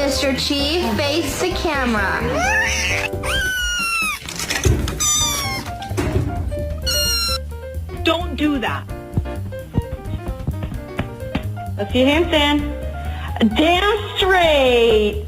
Mr. Chief, face the camera. Don't do that. Let's see your handstand. Dance straight.